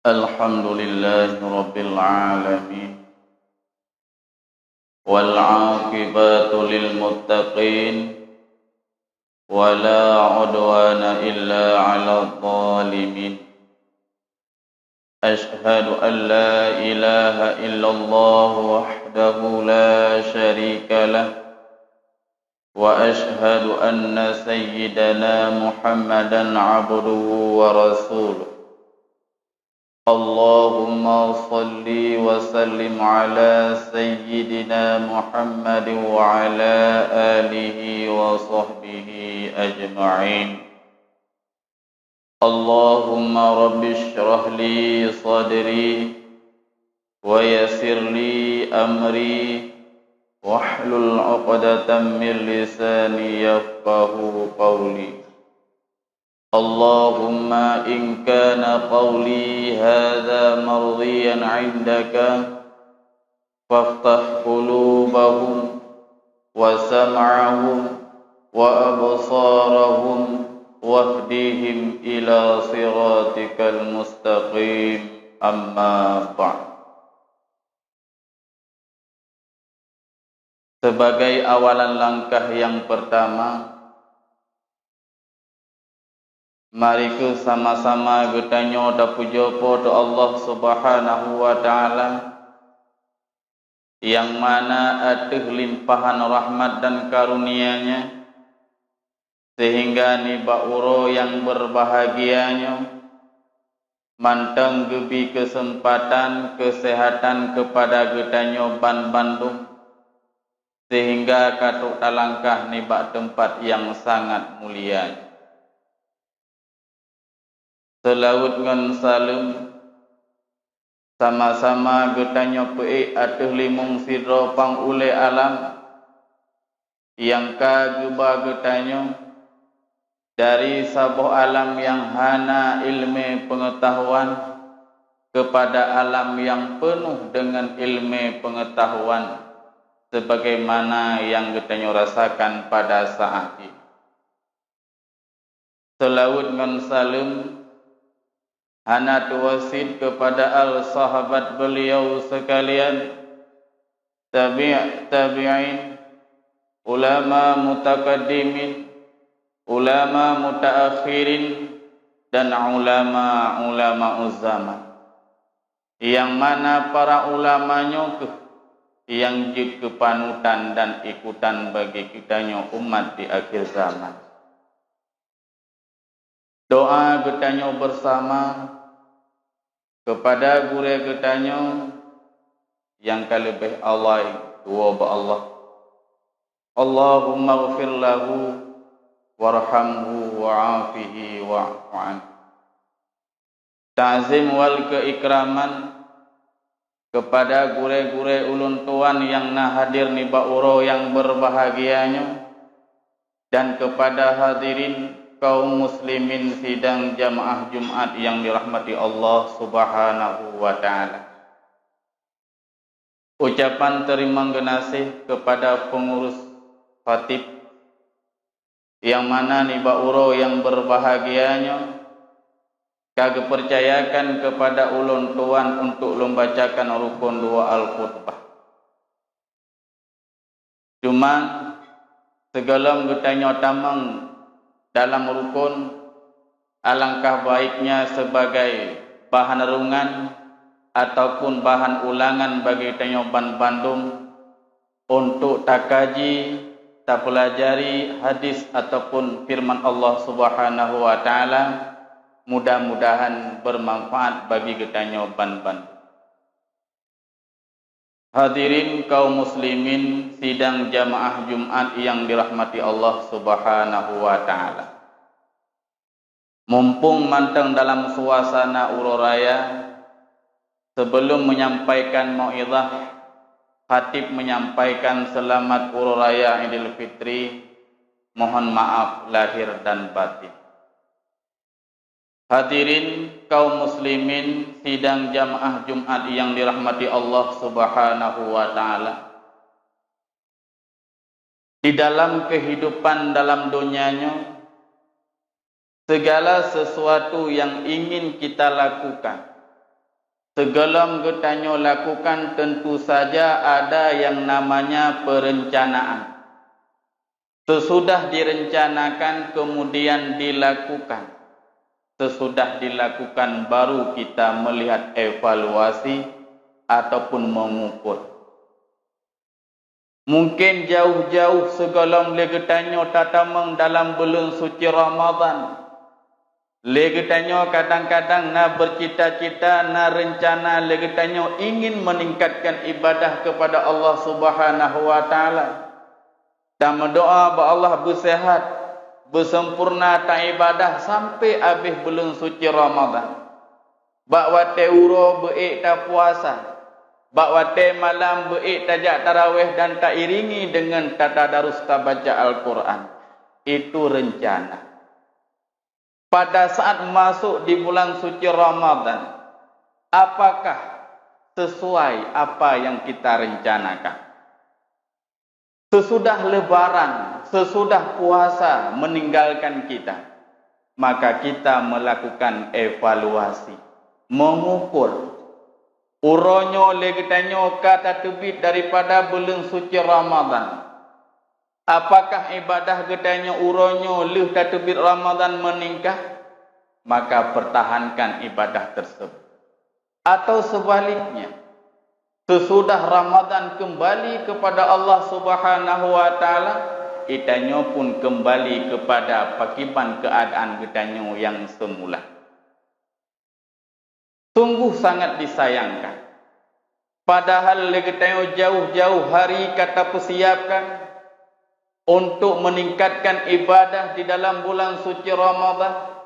الحمد لله رب العالمين والعاقبة للمتقين ولا عدوان إلا على الظالمين أشهد أن لا إله إلا الله وحده لا شريك له وأشهد أن سيدنا محمدا عبده ورسوله اللهم صل وسلم على سيدنا محمد وعلى آله وصحبه أجمعين اللهم رب اشرح لي صدري ويسر لي أمري واحلل عقدة من لساني يفقه قولي اللهم إن كان قولي هذا مرضيا عندك فافتح قلوبهم وسمعهم وأبصارهم واهدهم إلى صراطك المستقيم أما بعد. Sebagai awalan langkah yang pertama, mari kita sama-sama bertanya dan puja pada Allah Subhanahu wa taala yang mana ada limpahan rahmat dan karunia-Nya sehingga ni bauro yang berbahagianya mantang gebi kesempatan kesehatan kepada getanya Bandung sehingga katuk talangkah ni bak tempat yang sangat mulia. Selawat ngan salam sama-sama getanya peik atuh limung sidra pang ule alam yang kageba getanya dari sabuh alam yang hana ilmu pengetahuan kepada alam yang penuh dengan ilmu pengetahuan sebagaimana yang getanya rasakan pada saat ini. Selawat ngan salam hana tuwasid kepada al-sahabat beliau sekalian, tabi'in, ulama mutakaddimin, ulama mutaakhirin, dan ulama zaman. Yang mana para ulamanya yang jadi kepanutan dan ikutan bagi kitanya umat di akhir zaman. Doa bertanya bersama kepada guru bertanya yang kalebih Allah wa Allah. Allahumma ighfir lahu warhamhu wa'afihi wa'fu anhu. Ta'zim wal keikraman kepada guru-guru ulun tuan yang nah hadir ni bauro yang berbahagianya dan kepada hadirin kaum muslimin sidang jamaah Jumat yang dirahmati Allah Subhanahu wa taala. Ucapan terima kasih kepada pengurus khatib yang mana ni bauro yang berbahagianya kagak percayakan kepada ulun tuan untuk membacakan rukun 2 al-khutbah. Cuma segala bertanya tamang dalam rukun alangkah baiknya sebagai bahan renungan ataupun bahan ulangan bagi tanyoban Bandung untuk tak kaji, tak pelajari hadis ataupun firman Allah Subhanahu wa taala, mudah-mudahan bermanfaat bagi tanyoban Bandung. Hadirin kaum muslimin sidang jamaah Jumat yang dirahmati Allah Subhanahu wa taala. Mumpung manteng dalam suasana ururaya, sebelum menyampaikan mau'izah, khatib menyampaikan selamat ururaya Idul Fitri, mohon maaf lahir dan batin. Hadirin kaum muslimin sidang jamaah Jumat yang dirahmati Allah Subhanahu wa taala. Di dalam kehidupan dalam dunianya segala sesuatu yang ingin kita lakukan Segala getanyo lakukan tentu saja ada yang namanya perencanaan. Sesudah direncanakan kemudian dilakukan. Sesudah dilakukan baru kita melihat evaluasi ataupun mengukur. Mungkin jauh-jauh segala legetanyo tatameng dalam bulan suci Ramadan. Legetanyo kadang-kadang na bercita-cita, na rencana legetanyo ingin meningkatkan ibadah kepada Allah Subhanahu wa taala. Dan berdoa ba Allah bersehat, bersempurna ta ibadah sampai habis bulan suci Ramadan. Bak wate uro beik ta puasa. Bak wate malam beik tajak tarawih dan tak iringi dengan tadarus baca Al-Quran. Itu rencana. Pada saat masuk di bulan suci Ramadan, apakah sesuai apa yang kita rencanakan? Sesudah lebaran, sesudah puasa meninggalkan kita, maka kita melakukan evaluasi, mengukur. Uronyo legetanyo kata tebit daripada bulan suci Ramadan. Apakah ibadah getanyo uronyo leh tatubit Ramadan meningkat? Maka pertahankan ibadah tersebut. Atau sebaliknya, sesudah Ramadan kembali kepada Allah Subhanahu wa taala, itanyo pun kembali kepada pakiban keadaan getanyo yang semula. Sungguh sangat disayangkan. Padahal getanyo jauh-jauh hari kata persiapkan untuk meningkatkan ibadah di dalam bulan suci Ramadan,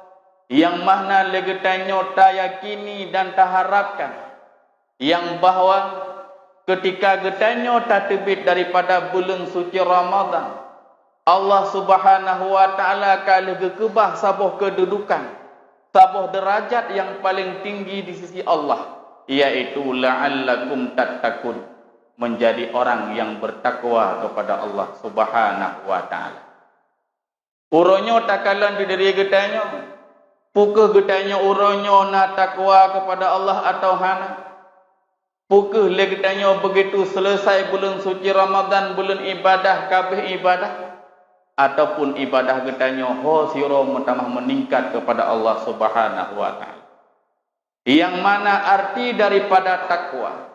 yang mana legetanyo ta yakini dan ta harapkan, yang bahawa ketika getanyo ta terbit daripada bulan suci Ramadan, Allah Subhanahu wa taala akan gekebah sabuh kedudukan, sabuh derajat yang paling tinggi di sisi Allah, yaitu la'allakum tattaqun, menjadi orang yang bertakwa kepada Allah Subhanahu wa taala. Uronyo takalan di diri getanyo, pukul getanyo uronyo na takwa kepada Allah atau hana. Pukul le getanyo begitu selesai bulan suci Ramadan, bulan ibadah kabeh ibadah, ataupun ibadah getanyo ho siro mutamah meningkat kepada Allah Subhanahu wa taala. Yang mana arti daripada takwa?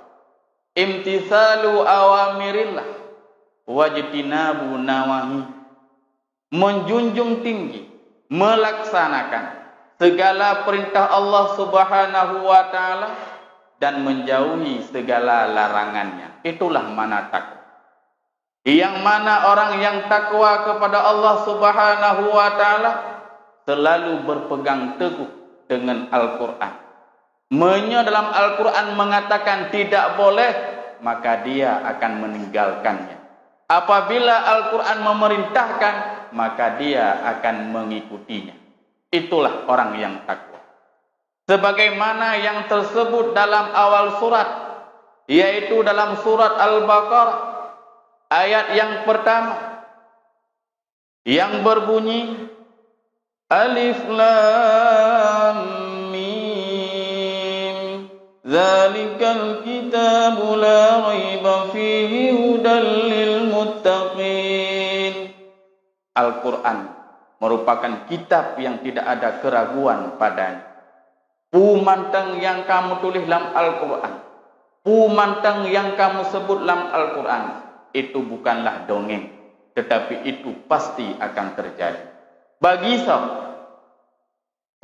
Imtisalu awamirillah wajtinabu nawahi, menjunjung tinggi, melaksanakan segala perintah Allah Subhanahu wa taala dan menjauhi segala larangannya. Itulah mana takwa. Yang mana orang yang takwa kepada Allah Subhanahu wa taala selalu berpegang teguh dengan Al-Qur'an. Dalam Al-Quran mengatakan tidak boleh, maka dia akan meninggalkannya. Apabila Al-Quran memerintahkan, maka dia akan mengikutinya. Itulah orang yang takwa. Sebagaimana yang tersebut dalam awal surat, yaitu dalam surat Al-Baqarah, ayat yang pertama, yang berbunyi Alif Lam Zalikal kitabu la raiba fihi hudal lil muttaqin. Al-Quran merupakan kitab yang tidak ada keraguan padanya. Pumantang yang kamu tulis dalam Al-Quran, pumantang yang kamu sebut dalam Al-Quran, itu bukanlah dongeng, tetapi itu pasti akan terjadi. Bagi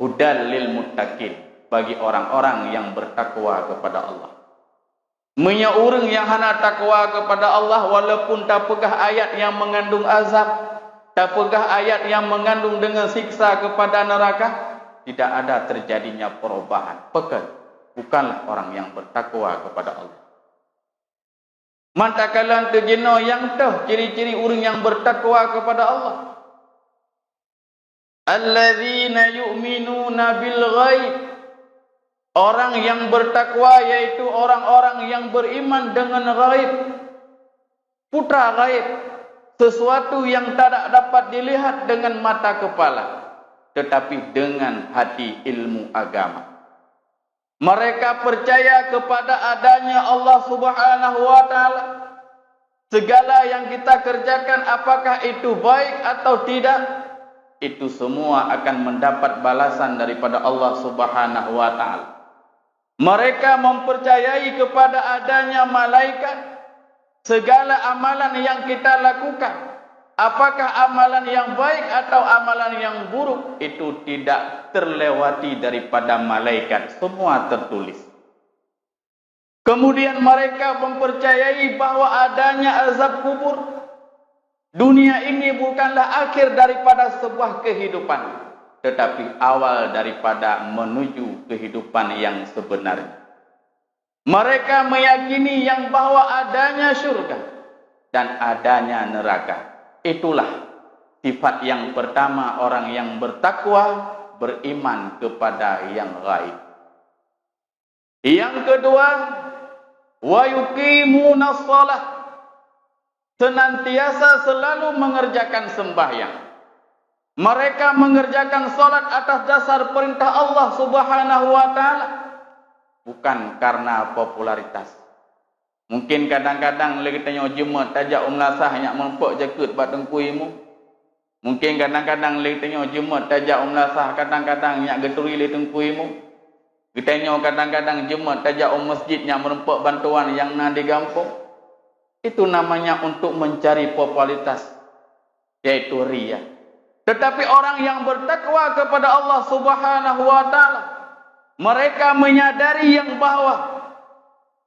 hudal lil muttaqin, bagi orang-orang yang bertakwa kepada Allah. Menya orang yang hana takwa kepada Allah, walaupun tak pegah ayat yang mengandung azab, tak pegah ayat yang mengandung dengan siksa kepada neraka, tidak ada terjadinya perubahan. Pekat, bukanlah orang yang bertakwa kepada Allah. Mantakala terjeno yang tah ciri-ciri orang yang bertakwa kepada Allah. Alladzina yu'minuna bil ghaib. Orang yang bertakwa yaitu orang-orang yang beriman dengan ghaib. Putra ghaib, sesuatu yang tidak dapat dilihat dengan mata kepala, tetapi dengan hati ilmu agama. Mereka percaya kepada adanya Allah Subhanahu wa taala. Segala yang kita kerjakan, apakah itu baik atau tidak, itu semua akan mendapat balasan daripada Allah Subhanahu wa taala. Mereka mempercayai kepada adanya malaikat. Segala amalan yang kita lakukan, apakah amalan yang baik atau amalan yang buruk, itu tidak terlewati daripada malaikat, semua tertulis. Kemudian mereka mempercayai bahwa adanya azab kubur. Dunia ini bukanlah akhir daripada sebuah kehidupan, tetapi awal daripada menuju kehidupan yang sebenarnya. Mereka meyakini yang bahwa adanya syurga dan adanya neraka. Itulah sifat yang pertama orang yang bertakwa, beriman kepada yang gaib. Yang kedua, wa yuqimunas shalah, senantiasa selalu mengerjakan sembahyang. Mereka mengerjakan salat atas dasar perintah Allah Subhanahu wa taala, bukan karena popularitas. Mungkin kadang-kadang lagi tanya Jumaat tajak umlasah hanya mempok jakut bat dengkuimu. Mungkin kadang-kadang lagi tanya Jumaat tajak umlasah kadang-kadang nyak geturi le dengkuimu. Kitanya kadang-kadang Jumaat tajak masjid yang merempok bantuan yang na di kampung. Itu namanya untuk mencari popularitas, yaitu riya. Tetapi orang yang bertakwa kepada Allah Subhanahu wa taala, mereka menyadari yang bahwa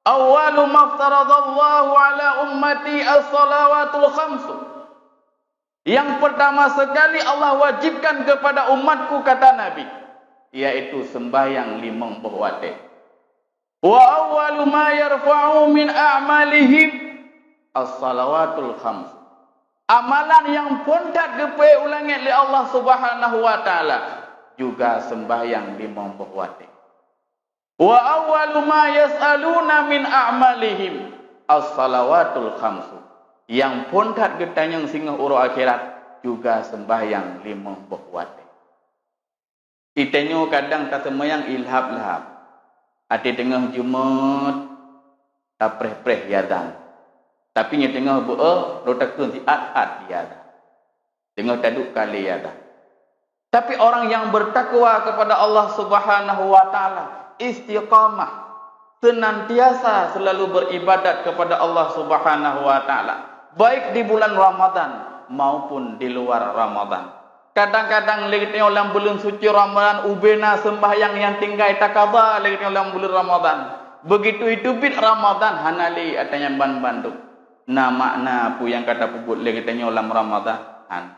awwalu maftaradallahu ala ummati as-salawatul khamsu. Yang pertama sekali Allah wajibkan kepada umatku, kata Nabi, yaitu sembahyang 50 waktu. Wa awwalu ma yarfa'u min a'malihim as-salawatul khamsu. Amalan yang pondat gepe ulangi oleh Allah Subhanahu wa taala juga sembahyang 50 waktu. Wa awwalu ma yas'aluna min a'malihim as-salawatul khamsu. Yang pondat getanyang singa uro akhirat juga sembahyang 50 waktu. Itenyo kadang tak semayang ilhab-lahab. Ati tengah Jumaat tak preh-preh yadan. Tapi nya tengah buah rotakun si at-at yadan. Tengah taduk kali yadan. Tapi orang yang bertakwa kepada Allah Subhanahu wa taala, istiqamah, senantiasa selalu beribadat kepada Allah Subhanahu wa taala, baik di bulan Ramadan maupun di luar Ramadan. Kadang-kadang lagi tengok dalam bulan suci Ramadan ubena sembahyang yang tinggal takabah lagi tengok dalam bulan Ramadan. Begitu itu bid Ramadan hanali atanya ban-banduk. Na makna pu yang kata pubut lagi tengok dalam Ramadan han.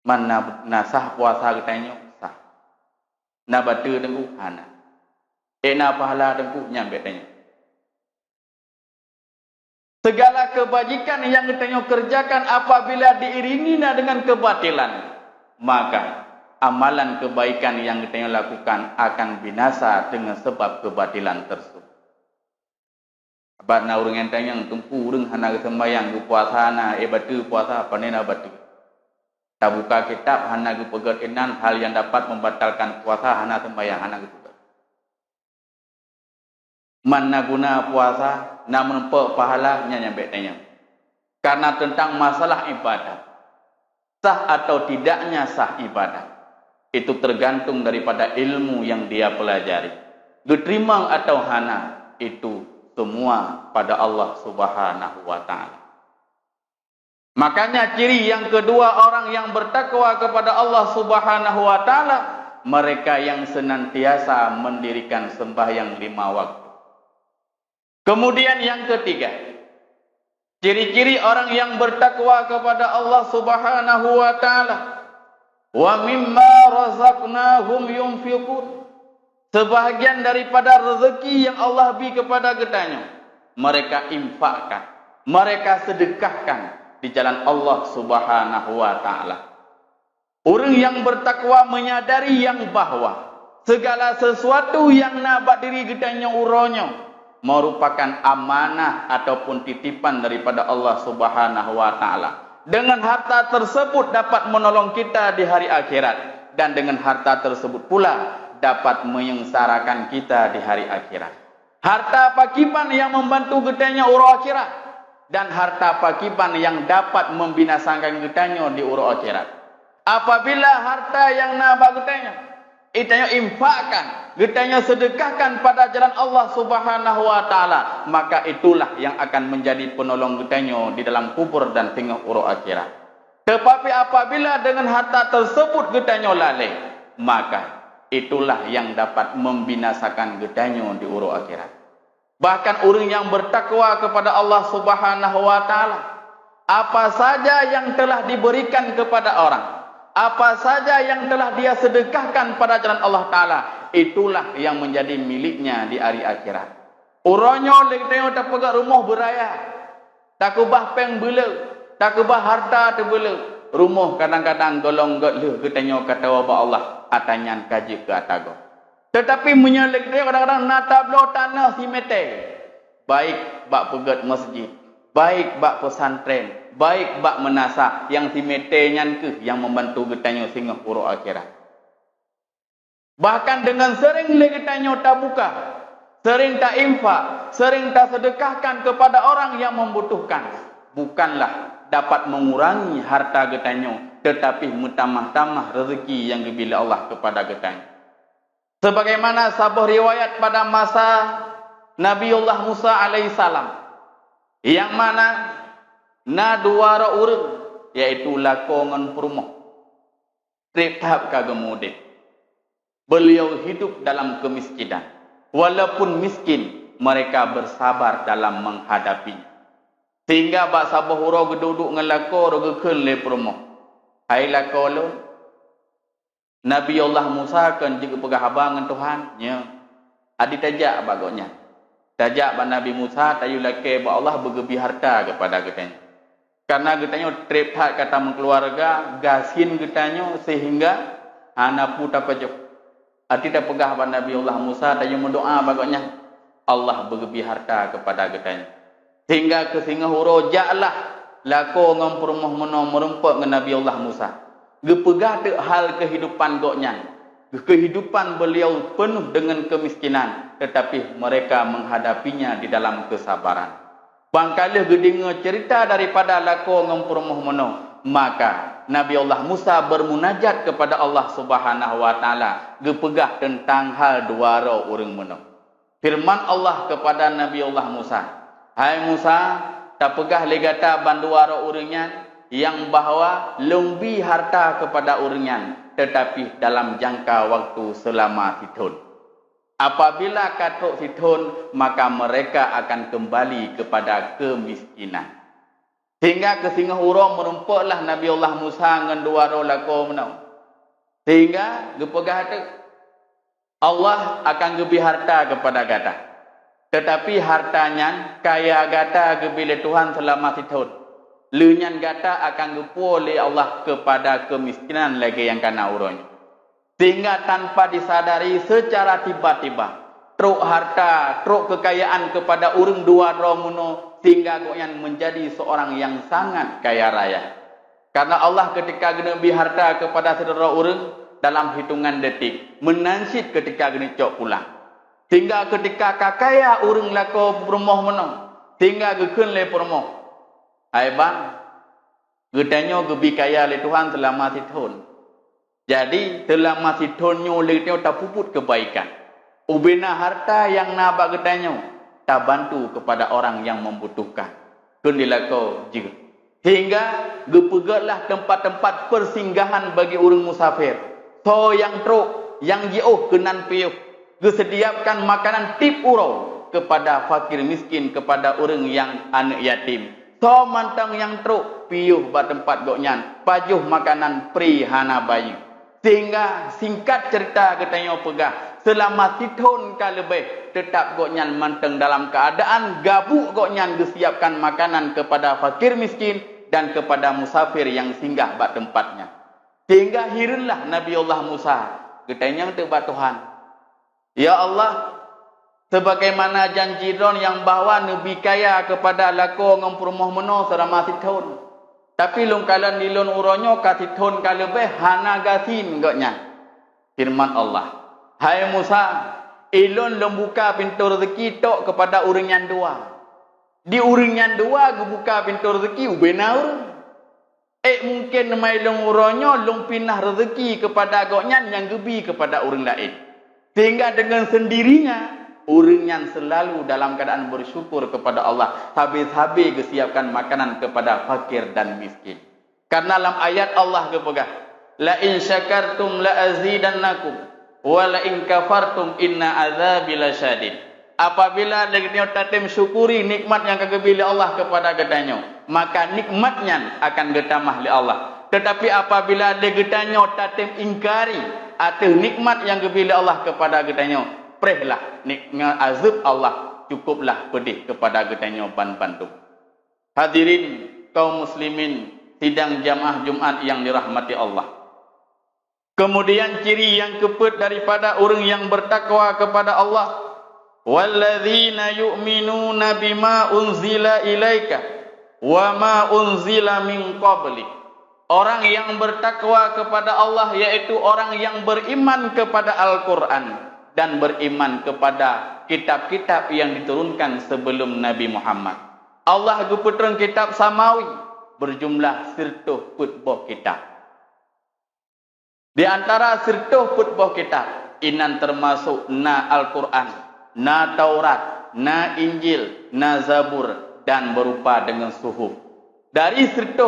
Mana nasah puasa katanya sah. Na batu dengku hana. Na pahala dengku nyampe tanya. Segala kebajikan yang kita kerjakan apabila diiringi dengan kebatilan, maka amalan kebaikan yang kita lakukan akan binasa dengan sebab kebatilan tersebut. Abad na urang enteng yang tumpu urang hana sembahyang gu puasa na batu puasa panena batu. Ta buka kitab hana gu pegat enan hal yang dapat membatalkan puasa hana sembahyang hana gu pegat. Mana guna puasa namun pahala nyampe tanya. Karena tentang masalah ibadah, sah atau tidaknya sah ibadah, itu tergantung daripada ilmu yang dia pelajari. Diterima atau hana, itu semua pada Allah Subhanahu wa taala. Makanya ciri yang kedua orang yang bertakwa kepada Allah Subhanahu wa taala, mereka yang senantiasa mendirikan sembahyang 5 waktu. Kemudian yang ketiga, ciri-ciri orang yang bertakwa kepada Allah Subhanahu wa taala, wa mimma razaqnahum yunfiqun. Sebahagian daripada rezeki yang Allah beri kepada kitanya, mereka infakkan, mereka sedekahkan di jalan Allah Subhanahu wa taala. Orang yang bertakwa menyadari yang bahwa segala sesuatu yang nabat diri kitanya uronyo merupakan amanah ataupun titipan daripada Allah Subhanahu wa taala. Dengan harta tersebut dapat menolong kita di hari akhirat, dan dengan harta tersebut pula dapat menyengsarakan kita di hari akhirat. Harta pakipan yang membantu getanya urus akhirat, dan harta pakipan yang dapat membinasakan getanya di urus akhirat. Apabila harta yang nabak getanya, itanya infakkan, getanya sedekahkan pada jalan Allah Subhanahu wa taala, maka itulah yang akan menjadi penolong getanya di dalam kubur dan tengah urus akhirat. Tetapi apabila dengan harta tersebut getanya lalai, maka itulah yang dapat membinasakan getanya di urus akhirat. Bahkan orang yang bertakwa kepada Allah Subhanahu wa taala, apa saja yang telah diberikan kepada orang, apa saja yang telah dia sedekahkan pada jalan Allah taala, itulah yang menjadi miliknya di hari akhirat. Orangnya leknya tak pegang rumah beraya, tak kubah peng bela, tak kubah harta tu bela. Rumah kadang-kadang golong gotluh katanya kata Allah atanyan kaji ke atago. Tetapi menyelek dia kadang-kadang natablo tanah simete. Baik bak pegat masjid, baik bak pesantren, baik bak menasa yang simete nyan ke yang membantu getanya sehingga urus akhirat. Bahkan dengan sering le getanya tak buka, sering tak infak, sering tak sedekahkan kepada orang yang membutuhkan, bukanlah dapat mengurangi harta getanya, tetapi menambah-tambah rezeki yang diberi Allah kepada getanya. Sebagaimana sebuah riwayat pada masa Nabiullah Musa alaihissalam, yang mana na dua orang, yaitu lakongan perumah, tetap kagemudik. Beliau hidup dalam kemiskinan. Walaupun miskin, mereka bersabar dalam menghadapinya. Sehingga bak sabah hura geduduk ngelako rogekun le perumah. Hai lako lo, Nabi Allah Musa kan juga pegah abangan Tuhan. Ya. Adi tajak bagoknya. Tajak ba Nabi Musa tayu lake ba Allah bergebi harta kepada getanya. Karena getanya trip hak kata mengkeluarga, gasin getanya sehingga anapu tak pajak. Adi tak pegah ba Nabi Allah Musa tayu mendoa bagoknya. Allah bergebi harta kepada getanya. Sehingga ke singa huro jaklah lako ngam perumah meno merempak dengan Nabi Allah Musa. Gepegah te hal kehidupan goknya. Kehidupan beliau penuh dengan kemiskinan, tetapi mereka menghadapinya di dalam kesabaran. Bangkalih gedinga cerita daripada lako ngam perumah meno, maka Nabi Allah Musa bermunajat kepada Allah Subhanahu wa taala, gepegah tentang hal duara urang meno. Firman Allah kepada Nabi Allah Musa, hai Musa, tak pegah legata banduara urangnya yang bahawa lebih harta kepada urangnya, tetapi dalam jangka waktu selama setahun. Apabila katuk setahun, maka mereka akan kembali kepada kemiskinan. Sehingga kesingah urang merumpaklah Nabi Allah Musa dengan duara lako menau. Sehingga gepegah tu Allah akan gebi harta kepada gata. Tetapi hartanya kaya gata gebile Tuhan selama setahun. Lenyan gata akan gepu oleh Allah kepada kemiskinan lagi yang kena urangnya. Sehingga tanpa disadari secara tiba-tiba, truk harta, truk kekayaan kepada urang dua romuno, sehingga goyan menjadi seorang yang sangat kaya raya. Karena Allah ketika genebi harta kepada saudara urang dalam hitungan detik, menansit ketika gene cok pulang. Sehingga ketika kakaya urang lako perumah menang, sehingga gekun le perumah. Hai bang, gedanya gebi kaya le Tuhan selama setahun. Jadi selama setahunnya le dia tak puput kebaikan. Ubina harta yang nabak gedanya tak bantu kepada orang yang membutuhkan. Kun dilako juga. Hingga gepegatlah tempat-tempat persinggahan bagi orang musafir. So yang truk, yang jauh kenan piuh. Gesediakan makanan tip urau kepada fakir miskin, kepada orang yang anak yatim. So mantang yang truk piuh ba tempat goknyan, pajuh makanan pri hana bayi. Sehingga singkat cerita katanya pegah, selama setahun ke lebih tetap goknyan mantang dalam keadaan gabuk goknyan disiapkan makanan kepada fakir miskin dan kepada musafir yang singgah ba tempatnya. Sehingga hirunlah Nabi Allah Musa katanya tu ba Tuhan, ya Allah, sebagaimana janji don yang bahawa Nabi kaya kepada lako ngempurmoh meno selama setahun. Tapi lungkalan dilon uronyo ka setahun ka lebih hana gasin gaknya. Firman Allah, Hai Musa, ilon lembuka pintu rezeki tok kepada orang yang dua. Di orang yang dua gebuka pintu rezeki ubenar. Mungkin mai long uronyo long pindah rezeki kepada agaknya yang gebi kepada orang lain. Sehingga dengan sendirinya orang yang selalu dalam keadaan bersyukur kepada Allah, habis-habis disiapkan makanan kepada fakir dan miskin. Karena dalam ayat Allah kepegah, la in syakartum la azidannakum wa la in kafartum inna azabi lasyadid. Apabila kita tatem syukuri nikmat yang kagabili Allah kepada getanyo, maka nikmatnya akan getamah li Allah. Tetapi apabila getanyo tatem ingkari atau nikmat yang kagabili Allah kepada getanyo, prehlah nikmat azab Allah cukuplah pedih kepada getanyo ban bantu. Hadirin kaum muslimin sidang jamaah Jumat yang dirahmati Allah. Kemudian ciri yang keempat daripada orang yang bertakwa kepada Allah, walladzina yu'minuna bima unzila ilaika wa ma unzila min qablik. Orang yang bertakwa kepada Allah yaitu orang yang beriman kepada Al-Quran dan beriman kepada kitab-kitab yang diturunkan sebelum Nabi Muhammad. Allah guputran kitab samawi berjumlah 100 kitab. Di antara 100 kitab inan termasuk na Al-Quran, na Taurat, na Injil, na Zabur dan berupa dengan suhuf. Dari 100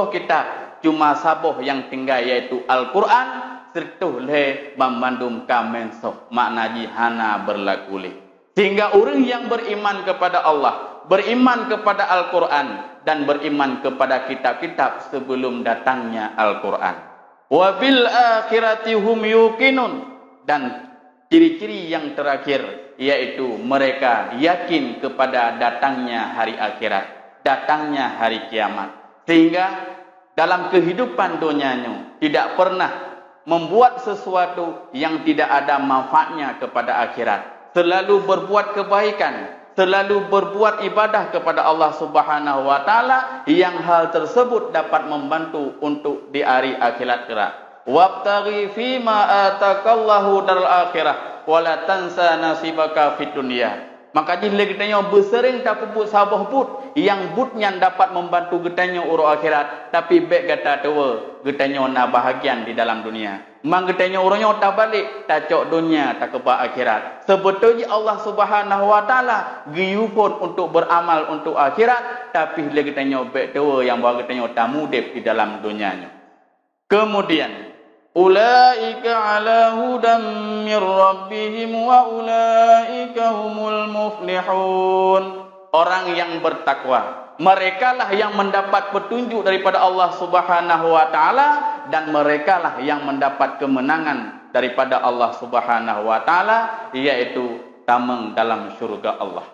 kitab cuma saboh yang tinggal yaitu Al-Quran 100 le memandum kamensoh makna jihana berlaku le. Sehingga orang yang beriman kepada Allah, beriman kepada Al-Quran dan beriman kepada kitab-kitab sebelum datangnya Al-Quran. Wa bil akhirati hum yuqinun, dan ciri-ciri yang terakhir yaitu mereka yakin kepada datangnya hari akhirat, datangnya hari kiamat. Sehingga dalam kehidupan dunianya tidak pernah membuat sesuatu yang tidak ada manfaatnya kepada akhirat. Selalu berbuat kebaikan, selalu berbuat ibadah kepada Allah Subhanahu wa taala yang hal tersebut dapat membantu untuk di hari akhirat kelak. Wabtaghi fima atakallahu daral akhirah wala tansa nasibaka fid dunya. Maka jile getanyo bersering tak puput sabah put yang butnya dapat membantu getanyo uro akhirat, tapi bek gata tua getanyo na bahagian di dalam dunia. Mang getanyo uronyo tak balik tak cok dunia tak keba akhirat. Sebetulnya Allah Subhanahu wa taala giyupun untuk beramal untuk akhirat, tapi le getanyo bek tua yang bawa getanyo tamudep di dalam dunianya. Kemudian ulaika ala hudam mir rabbihim wa ulaika humul muflihun. Orang yang bertakwa, merekalah yang mendapat petunjuk daripada Allah Subhanahu wa taala dan merekalah yang mendapat kemenangan daripada Allah Subhanahu wa taala, yaitu tameng dalam syurga Allah.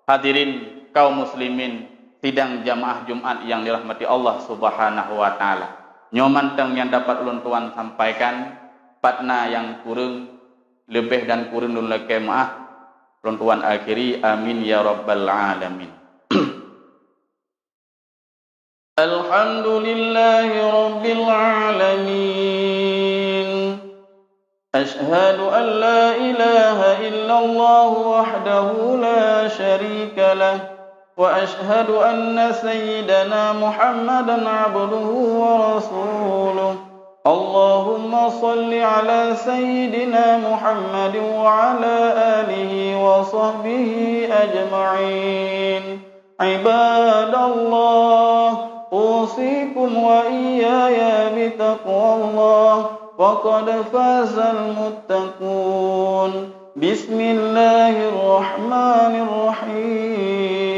Hadirin kaum muslimin sidang jamaah Jumat yang dirahmati Allah Subhanahu wa taala. Nyomantang yang dapat ulun tuan sampaikan, patna yang kurang lebih dan kurang ulun leke maaf ulun tuan akhiri, amin ya rabbal alamin. Alhamdulillahi rabbil alamin. Ashhadu an la ilaha illallah wahdahu la syarika lah. وأشهد أن سيدنا محمدا عبده ورسوله. اللهم صل على سيدنا محمد وعلى آله وصحبه أجمعين. عباد الله أوصيكم وإياي بتقوى الله وقد فاز المتقون. بسم الله الرحمن الرحيم.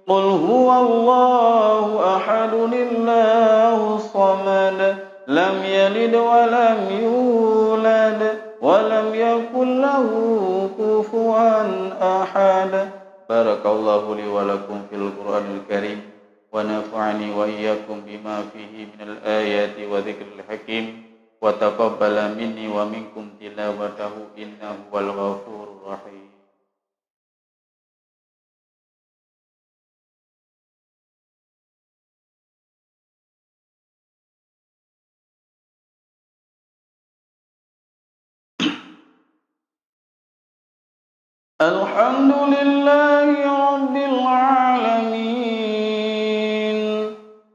قل هو الله أحد الله الصمد لم يلد ولم يولد ولم يكن له كفوا أحد. بارك الله لي ولكم في القرآن الكريم ونفعني وإياكم بما فيه من الآيات وذكر الحكيم وتقبل مني ومنكم تلاوته إنه هو الغفور الرحيم. Alhamdulillahi Rabbil Alamin.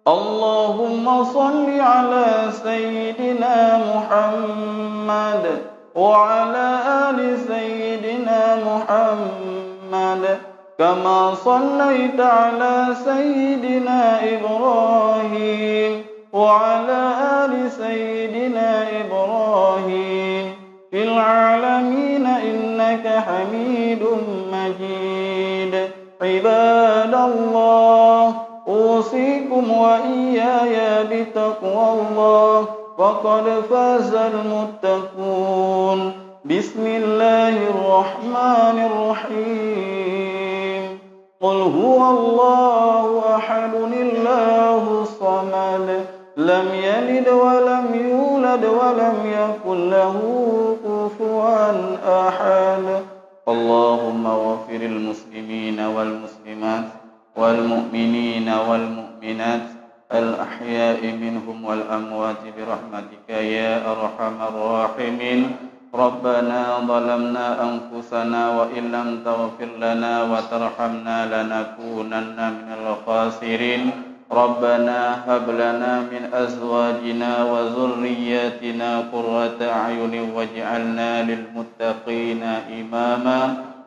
Allahumma salli ala Sayyidina Muhammad wa ala ali Sayyidina Muhammad kama sallaita ala Sayyidina Ibrahim wa ala ali Sayyidina Ibrahim fil alamin innaka Hamidum Majid. Ibadallah, أوصيكم وإياي بتقوى الله فقد فاز المتقون. بسم الله الرحمن الرحيم. قل هو الله أحد الله الصمد لم يلد ولم يولد ولم يكن له كفوا أحد. اللهم اغفر المسلمين والمسلمات والمؤمنين والمؤمنات الأحياء منهم والأموات برحمتك يا أرحم الراحمين. ربنا ظلمنا أنفسنا وإن لم تغفر لنا وترحمنا لنكونن من الخاسرين. ربنا هب لنا من أزواجنا وذرياتنا قرة أعين واجعلنا للمتقين إماما.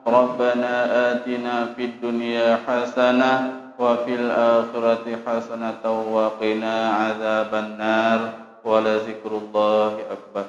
ربنا آتنا في الدنيا حسنة وفي الآخرة حسنة وقنا عذاب النار ولذكر الله أكبر.